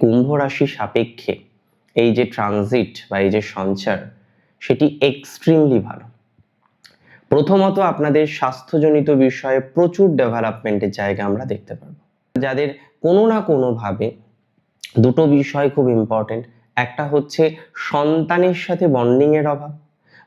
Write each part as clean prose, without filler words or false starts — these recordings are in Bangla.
কুম্ভ রাশি সাপেক্ষে এই যে ট্রানজিট বা এই যে সঞ্চার সেটি এক্সট্রিমলি ভালো। প্রথমত আপনাদের স্বাস্থ্যজনিত বিষয়ে প্রচুর ডেভেলপমেন্টের জায়গা আমরা দেখতে পারবো। যাদের কোনো না কোনোভাবে দুটো বিষয় খুব ইম্পর্টেন্ট, একটা হচ্ছে সন্তানের সাথে বন্ডিং এর অভাব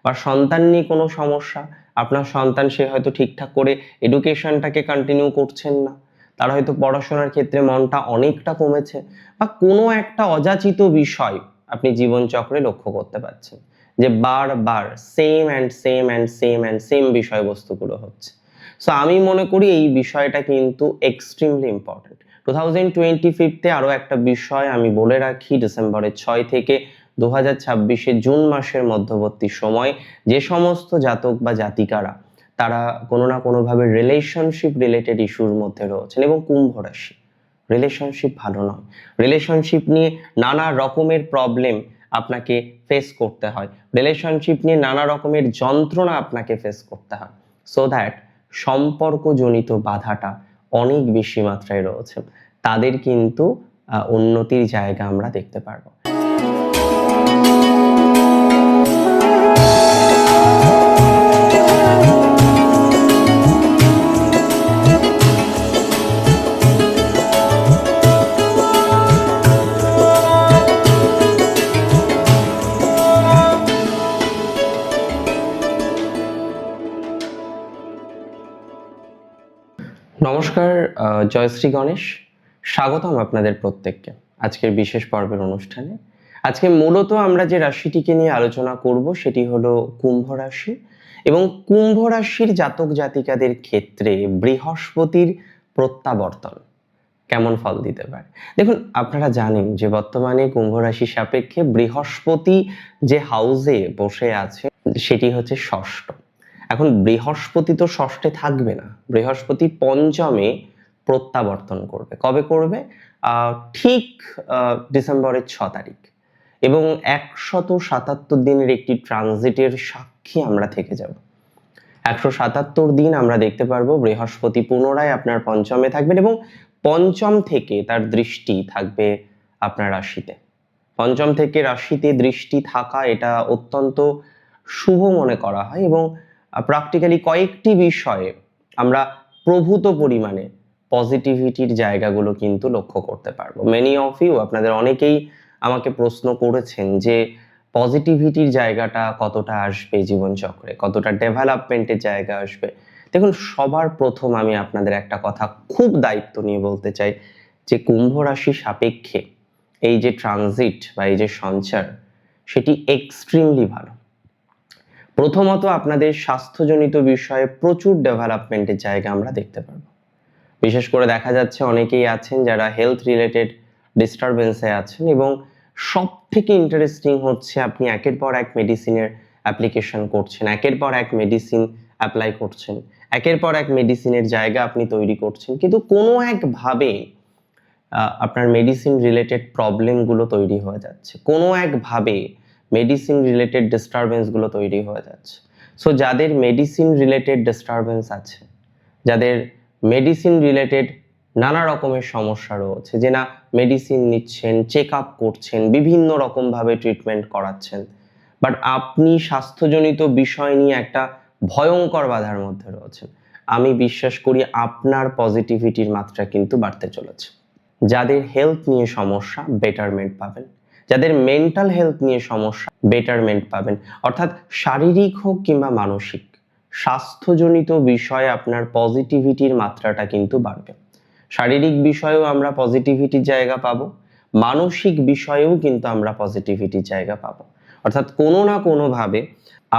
বা সন্তান নিয়ে কোনো সমস্যা, আপনার সন্তান সে হয়তো ঠিকঠাক করে এডুকেশনটাকে কন্টিনিউ করছেন না, তার হয়তো পড়াশোনার ক্ষেত্রে মনটা অনেকটা কমেছে, বা কোনো একটা অযাচিত বিষয় আপনি জীবনচক্রে লক্ষ্য করতে পারছেন যে বারবার same and same and same and same বিষয়বস্তুগুলো হচ্ছে। সো আমি মনে করি এই বিষয়টা কিন্তু এক্সট্রিমলি ইম্পর্টেন্ট। 2025-তে আরো একটা বিষয় আমি বলে রাখি, ডিসেম্বরের 6 থেকে 2026-এর জুন মাসের মধ্যবর্তী সময় যে সমস্ত জাতক বা জাতিকারা তারা কোনো না কোনোভাবে রিলেশনশিপ রিলেটেড ইস্যুর মধ্যে রয়েছেন, এবং কুম্ভ রাশি, রিলেশনশিপ ভালো নয়, রিলেশনশিপ নিয়ে নানা রকমের প্রবলেম আপনাকে ফেস করতে হয়, রিলেশনশিপ নিয়ে নানা রকমের যন্ত্রণা আপনাকে ফেস করতে হয়, সো দ্যাট সম্পর্কজনিত বাধাটা অনেক বেশি মাত্রায় রয়েছে, তাদের কিন্তু উন্নতির জায়গা আমরা দেখতে পারবো। নমস্কার, জয়শ্রী গণেশ, স্বাগতম আপনাদের প্রত্যেককে আজকের বিশেষ পর্বের অনুষ্ঠানে। আজকে মূলত আমরা যে রাশিটিকে নিয়ে আলোচনা করব সেটি হলো কুম্ভ রাশি, এবং কুম্ভ রাশির জাতক জাতিকাদের ক্ষেত্রে বৃহস্পতির প্রত্যাবর্তন কেমন ফল দিতে পারে। দেখুন, আপনারা জানেন যে বর্তমানে কুম্ভ রাশি সাপেক্ষে বৃহস্পতি যে হাউসে বসে আছে সেটি হচ্ছে ষষ্ঠ। এখন বৃহস্পতি তো ষষ্ঠে থাকবে না, বৃহস্পতি পঞ্চমে প্রত্যাবর্তন করবে। কবে করবে? ঠিক ডিসেম্বরের 6 তারিখ, এবং 177 দিনের একটি ট্রানজিটের সাক্ষী আমরা থেকে যাব। 177 দিন আমরা দেখতে পারবো বৃহস্পতি পুনরায় আপনার পঞ্চমে থাকবেন, এবং পঞ্চম থেকে তার দৃষ্টি থাকবে আপনার রাশিতে। পঞ্চম থেকে রাশিতে দৃষ্টি থাকা এটা অত্যন্ত শুভ মনে করা হয়, এবং প্র্যাকটিক্যালি কয়েকটি বিষয়ে আমরা প্রভূত পরিমাণে পজিটিভিটির জায়গাগুলো কিন্তু লক্ষ্য করতে পারবো। মেনি অফ ইউ, আপনাদের অনেকেই আমাকে প্রশ্ন করেছেন যে পজিটিভিটির জায়গাটা কতটা আসবে জীবনচক্রে, কতটা ডেভেলপমেন্টের জায়গা আসবে। দেখুন, সবার প্রথম আমি আপনাদের একটা কথা খুব দায়িত্ব নিয়ে বলতে চাই যে কুম্ভ রাশি সাপেক্ষে এই যে ট্রানজিট বা এই যে সঞ্চার সেটি এক্সট্রিমলি ভালো। প্রথমত আপনাদের স্বাস্থ্যজনিত বিষয়ে প্রচুর ডেভেলপমেন্টের জায়গা আমরা দেখতে পারবো। বিশেষ করে দেখা যাচ্ছে অনেকেই আছেন যারা হেলথ রিলেটেড ডিস্টারবেন্সে আছেন, এবং সব থেকে ইন্টারেস্টিং হচ্ছে আপনি একের পর এক মেডিসিনের অ্যাপ্লিকেশন করছেন, একের পর এক মেডিসিন অ্যাপ্লাই করছেন, একের পর এক মেডিসিনের জায়গা আপনি তৈরি করছেন, কিন্তু কোনো একভাবে আপনার মেডিসিন রিলেটেড প্রবলেমগুলো তৈরি হয়ে যাচ্ছে, কোনো একভাবে মেডিসিন রিলেটেড ডিস্টারবেন্সগুলো তৈরি হয়ে যাচ্ছে। সো যাদের মেডিসিন রিলেটেড ডিস্টারবেন্স আছে, যাদের মেডিসিন রিলেটেড নানা রকমের সমস্যা রয়েছে, যে না মেডিসিন নিচ্ছেন, চেক আপ করছেন, বিভিন্ন রকমভাবে ট্রিটমেন্ট করাচ্ছেন, বাট আপনি স্বাস্থ্যজনিত বিষয় নিয়ে একটা ভয়ঙ্কর বাধার মধ্যে রয়েছেন, আমি বিশ্বাস করি আপনার পজিটিভিটির মাত্রা কিন্তু বাড়তে চলেছে। যাদের হেলথ নিয়ে সমস্যা বেটারমেন্ট পাবেন, যাদের মেন্টাল হেলথ নিয়ে সমস্যা বেটারমেন্ট পাবেন, অর্থাৎ শারীরিক হোক কিংবা মানসিক স্বাস্থ্যজনিত বিষয়ে আপনার পজিটিভিটির মাত্রাটা কিন্তু বাড়বে। শারীরিক বিষয়েও আমরা পজিটিভিটির জায়গা পাবো, মানসিক বিষয়েও কিন্তু আমরা পজিটিভিটির জায়গা পাবো, অর্থাৎ কোনো না কোনোভাবে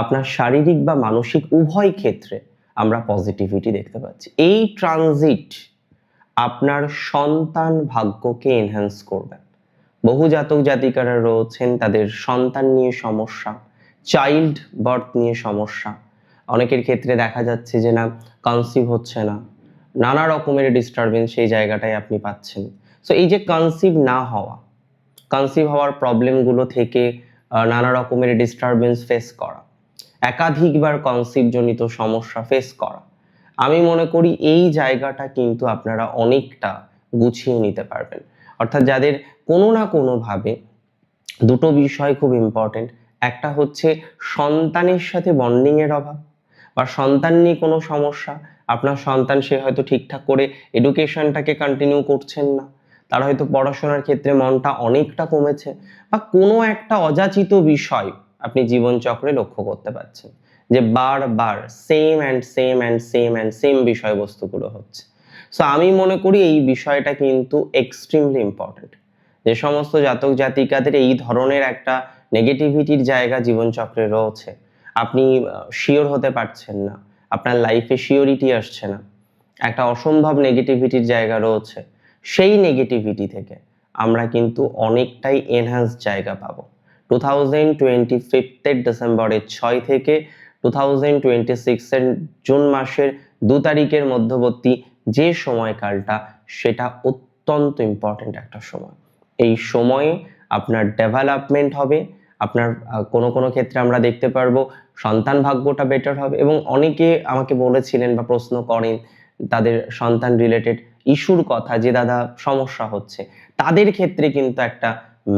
আপনার শারীরিক বা মানসিক উভয় ক্ষেত্রে আমরা পজিটিভিটি দেখতে পাচ্ছি। এই ট্রানজিট আপনার সন্তান ভাগ্যকে এনহ্যান্স করবে। বহু জাতক জাতিকারা রয়েছেন তাদের সন্তান নিয়ে সমস্যা, চাইল্ড বার্থ নিয়ে সমস্যা, অনেকের ক্ষেত্রে দেখা যাচ্ছে যে না কনসিভ হচ্ছে না, নানা রকমের ডিস্টারবেন্স সেই জায়গাটায় আপনি পাচ্ছেন। সো এই যে কনসিভ হওয়ার প্রবলেমগুলো থেকে নানা রকমের ডিস্টারবেন্স ফেস করা, একাধিকবার কনসিভ জনিত সমস্যা ফেস করা, আমি মনে করি এই জায়গাটা কিন্তু আপনারা অনেকটা গুছিয়ে নিতে পারবেন, অর্থাৎ যাদের কোনো না কোনোভাবে দুটো বিষয় খুব ইম্পর্টেন্ট, একটা হচ্ছে সন্তানের সাথে বন্ডিংয়ের অভাব বা সন্তান নিয়ে কোনো সমস্যা, আপনার সন্তান সে হয়তো ঠিকঠাক করে এডুকেশনটাকে কন্টিনিউ করছেন না, তার হয়তো পড়াশোনার ক্ষেত্রে মনটা অনেকটা কমেছে, বা কোনো একটা অযাচিত বিষয় আপনি জীবনচক্রে লক্ষ্য করতে পারছেন যে বারবার same and same and same and same বিষয়বস্তুগুলো হচ্ছে। সো আমি মনে করি এই বিষয়টা কিন্তু এক্সট্রিমলি ইম্পর্টেন্ট। যে সমস্ত জাতক জাতিকাদের এই ধরনের একটা নেগেটিভিটির জায়গা জীবনচক্রে রয়েছে, আপনি শিওর হতে পারছেন না, আপনার লাইফে শিওরিটি আসছে না, একটা অসম্ভব নেগেটিভিটির জায়গা রয়েছে, সেই নেগেটিভিটি থেকে আমরা কিন্তু অনেকটাই এনহ্যান্স জায়গা পাবো। 2025 ডিসেম্বরের 6 থেকে 2026 জুন মাসের 2 তারিখের মধ্যবর্তী যে সময়কালটা, সেটা অত্যন্ত ইম্পর্টেন্ট একটা সময়। এই সময়ে আপনার ডেভেলপমেন্ট হবে, আপনার কোনো কোনো ক্ষেত্রে আমরা দেখতে পারবো সন্তান ভাগ্যটা বেটার হবে, এবং অনেকে আমাকে বলেছিলেন বা প্রশ্ন করেন তাদের সন্তান রিলেটেড ইস্যুর কথা, যে দাদা সমস্যা হচ্ছে, তাদের ক্ষেত্রে কিন্তু একটা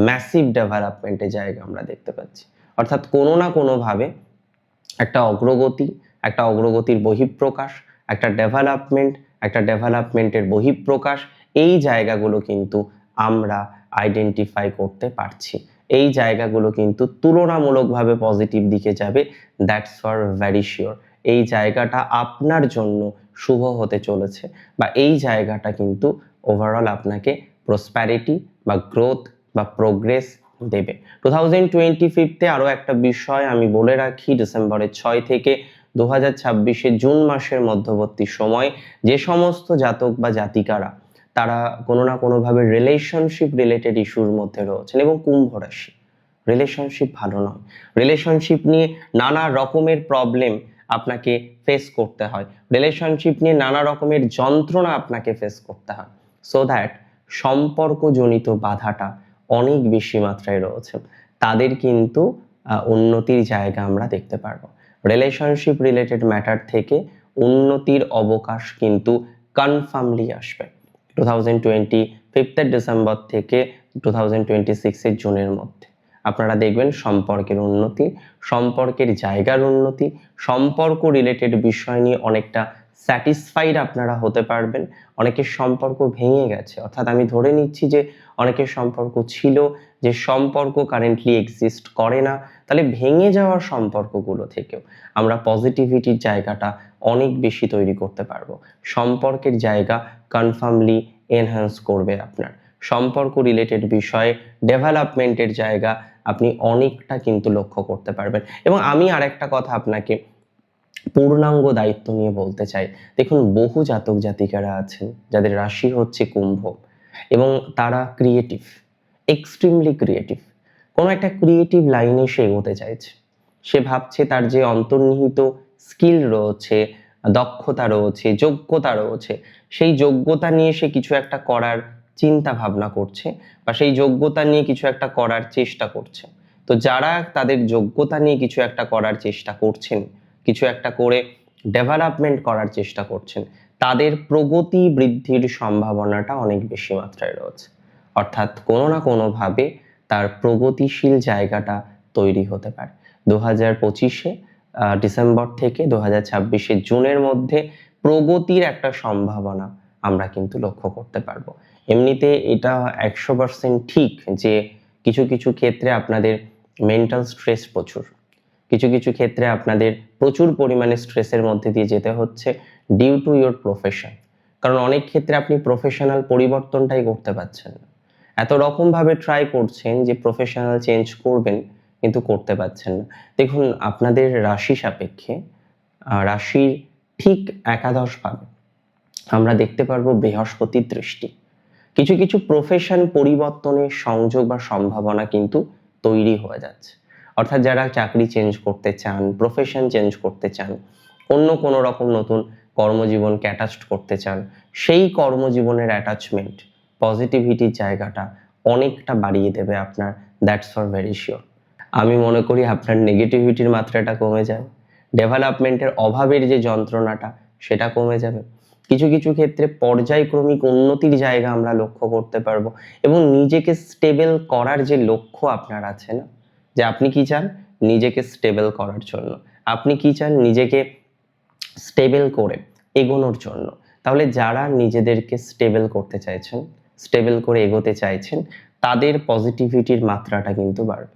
ম্যাসিভ ডেভেলপমেন্টের জায়গা আমরা দেখতে পাচ্ছি। অর্থাৎ কোনো না কোনোভাবে একটা অগ্রগতি, একটা অগ্রগতির বহিঃপ্রকাশ, একটা ডেভেলপমেন্ট, একটা ডেভেলপমেন্টের বহিঃপ্রকাশ, এই জায়গাগুলো কিন্তু আমরা আইডেন্টিফাই করতে পারছি। এই জায়গাগুলো কিন্তু তুলনামূলকভাবে পজিটিভ দিকে যাবে, দ্যাটস ফর ভেরি শিওর। এই জায়গাটা আপনার জন্য শুভ হতে চলেছে, বা এই জায়গাটা কিন্তু ওভারঅল আপনাকে প্রসপ্যারিটি বা গ্রোথ বা প্রোগ্রেস দেবে। 2025 আরো একটা বিষয় আমি বলে রাখি, ডিসেম্বরের 6 থেকে 2026 জুন মাসের মধ্যবর্তী সময় যে সমস্ত জাতক বা জাতিকারা তারা কোনো না কোনোভাবে রিলেশনশিপ রিলেটেড ইস্যুর মধ্যে রয়েছেন, এবং কুম্ভ রাশি, রিলেশনশিপ ভালো নয়, রিলেশনশিপ নিয়ে নানা রকমের প্রবলেম আপনাকে ফেস করতে হয়, রিলেশনশিপ নিয়ে নানা রকমের যন্ত্রণা আপনাকে ফেস করতে হয়, সো দ্যাট সম্পর্কজনিত বাধাটা অনেক বেশি মাত্রায় রয়েছে, তাদের কিন্তু উন্নতির জায়গা আমরা দেখতে পারবো। রিলেশনশিপ রিলেটেড ম্যাটার থেকে উন্নতির অবকাশ কিন্তু কনফার্মলি আসবে 2025 ডিসেম্বর থেকে 2026 জুনের মধ্যে। আপনারা দেখবেন সম্পর্কের উন্নতি, সম্পর্কের জায়গার উন্নতি, সম্পর্ক রিলেটেড বিষয় নিয়ে অনেকটা স্যাটিসফাইড আপনারা হতে পারবেন। অনেকের সম্পর্ক ভেঙে গেছে, অর্থাৎ আমি ধরে নিচ্ছি যে অনেকের সম্পর্ক ছিল, যে সম্পর্ক কারেন্টলি এক্সিস্ট করে না, তাহলে ভেঙে যাওয়ার সম্পর্কগুলো থেকেও আমরা পজিটিভিটির জায়গাটা অনেক বেশি তৈরি করতে পারবো। সম্পর্কের জায়গা কনফার্মলি এনহ্যান্স করবে আপনার সম্পর্ক রিলেটেড বিষয়ে ডেভেলপমেন্টের জায়গা আপনি অনেকটা কিন্তু লক্ষ্য করতে পারবেন। এবং আমি আরেকটা কথা আপনাকে পূর্ণাঙ্গ দায়িত্ব নিয়ে বলতে চাই, দেখুন বহু জাতক জাতিকারা আছেন যাদের রাশি হচ্ছে কুম্ভ, এবং তারা ক্রিয়েটিভ, এক্সট্রিমলি ক্রিয়েটিভ, কোনো একটা ক্রিয়েটিভ লাইনে সে এগোতে চাইছে, সে ভাবছে তার যে অন্তর্নিহিত স্কিল রয়েছে, দক্ষতা রয়েছে, যোগ্যতা রয়েছে, সেই যোগ্যতা নিয়ে সে কিছু একটা করার চিন্তা ভাবনা করছে, বা সেই যোগ্যতা নিয়ে কিছু একটা করার চেষ্টা করছে। তো যারা তাদের যোগ্যতা নিয়ে কিছু একটা করার চেষ্টা করছেন, কিছু একটা করে ডেভেলপমেন্ট করার চেষ্টা করছেন, তাদের প্রগতি বৃদ্ধির সম্ভাবনাটা অনেক বেশি মাত্রায় রয়েছে। অর্থাৎ কোনো না কোনোভাবে তার প্রগতিশীল জায়গাটা তৈরি হতে পারে। 2025 ডিসেম্বর থেকে 2026 জুনের মধ্যে প্রগতির একটা সম্ভাবনা আমরা কিন্তু লক্ষ্য করতে পারবো। এমনিতে এটা 100% ঠিক যে কিছু কিছু ক্ষেত্রে আপনাদের মেন্টাল স্ট্রেস প্রচুর, কিছু কিছু ক্ষেত্রে আপনাদের প্রচুর পরিমাণে স্ট্রেসের মধ্যে দিয়ে যেতে হচ্ছে ডিউ টু ইওর প্রফেশন। কারণ অনেক ক্ষেত্রে আপনি প্রফেশনাল পরিবর্তনটাই করতে পারছেন না, এত রকম ভাবে ট্রাই করছেন যে প্রফেশনাল চেঞ্জ করবেন, কিন্তু করতে পারছেন না। দেখুন আপনাদের রাশি সাপেক্ষে রাশির ঠিক একাদশ ভাবে আমরা দেখতে পারবো বৃহস্পতির দৃষ্টি। কিছু কিছু প্রফেশন পরিবর্তনের সংযোগ বা সম্ভাবনা কিন্তু তৈরি হয়ে যাচ্ছে। অর্থাৎ যারা চাকরি চেঞ্জ করতে চান, প্রফেশন চেঞ্জ করতে চান, অন্য কোনো রকম নতুন কর্মজীবনকে অ্যাটাচড করতে চান, সেই কর্মজীবনের অ্যাটাচমেন্ট পজিটিভিটির জায়গাটা অনেকটা বাড়িয়ে দেবে আপনার, দ্যাটস ফর ভেরি শিওর। আমি মনে করি আপনার নেগেটিভিটির মাত্রাটা কমে যাবে, ডেভেলপমেন্টের অভাবের যে যন্ত্রণাটা সেটা কমে যাবে, কিছু কিছু ক্ষেত্রে পর্যায়ক্রমিক উন্নতির জায়গা আমরা লক্ষ্য করতে পারবো, এবং নিজেকে স্টেবল করার যে লক্ষ্য আপনার আছে না, যে আপনি কি চান নিজেকে স্টেবল করার জন্য, আপনি কি চান নিজেকে স্টেবল করে এগোনোর জন্য, তাহলে যারা নিজেদেরকে স্টেবল করতে চাইছেন, স্টেবল করে এগোতে চাইছেন, তাদের পজিটিভিটির মাত্রাটা কিন্তু বাড়বে।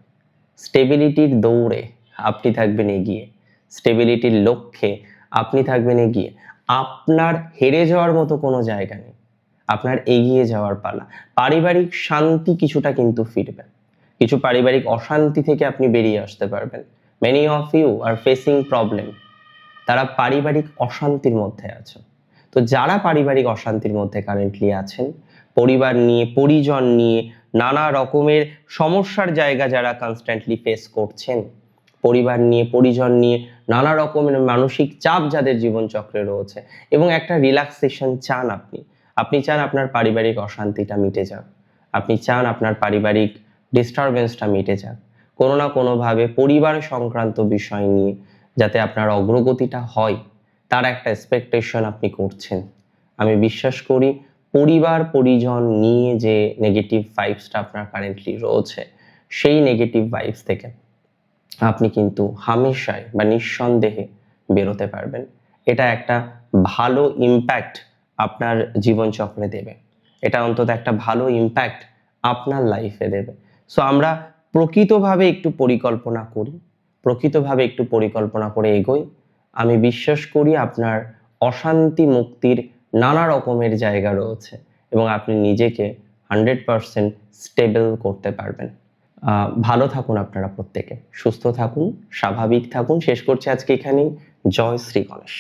স্টেবিলিটির দৌড়ে আপনি থাকবেন এগিয়ে, স্টেবিলিটির লক্ষ্যে আপনি থাকবেন এগিয়ে। আপনার হেরে যাওয়ার মতো কোনো জায়গা নেই, আপনার এগিয়ে যাওয়ার পালা। পারিবারিক শান্তি কিছুটা কিন্তু ফিরবে, কিছু পারিবারিক অশান্তি থেকে আপনি বেরিয়ে আসতে পারবেন। Many of you are facing problem, তারা পারিবারিক অশান্তির মধ্যে আছে। তো যারা পারিবারিক অশান্তির মধ্যে কারেন্টলি আছেন, পরিবার নিয়ে, পরিজন নিয়ে নানা রকমের সমস্যার জায়গা যারা কনস্ট্যান্টলি ফেস করছেন, পরিবার নিয়ে, পরিজন নিয়ে নানা রকমের মানসিক চাপ যাদের জীবনচক্রে রয়েছে, এবং একটা রিল্যাক্সেশন চান আপনি, আপনি চান আপনার পারিবারিক অশান্তিটা মিটে যাক, আপনি চান আপনার পারিবারিক ডিস্টারবেন্সটা মিটে যাক, কোনো না কোনোভাবে পরিবার সংক্রান্ত বিষয় নিয়ে যাতে আপনার অগ্রগতিটা হয়, তার একটা এক্সপেকটেশন আপনি করছেন। আমি বিশ্বাস করি পরিবার পরিজন নিয়ে যে নেগেটিভ ভাইবসটা আপনার কারেন্টলি রয়েছে, সেই নেগেটিভ ভাইবস থেকে আপনি কিন্তু হামেশাই বা নিঃসন্দেহে বেরোতে পারবেন। এটা একটা ভালো ইম্প্যাক্ট আপনার জীবনচক্রে দেবে, এটা অন্তত একটা ভালো ইম্প্যাক্ট আপনার লাইফে দেবে। সো আমরা প্রকৃতভাবে একটু পরিকল্পনা করি, প্রকৃতভাবে একটু পরিকল্পনা করে এগোই। আমি বিশ্বাস করি আপনার অশান্তি মুক্তির নানা রকমের জায়গা রয়েছে, এবং আপনি নিজেকে 100% স্টেবল করতে পারবেন। ভালো থাকুন আপনারা প্রত্যেকে, সুস্থ থাকুন, স্বাভাবিক থাকুন। শেষ করছি আজকে এখানেই। জয় শ্রী গণেশ।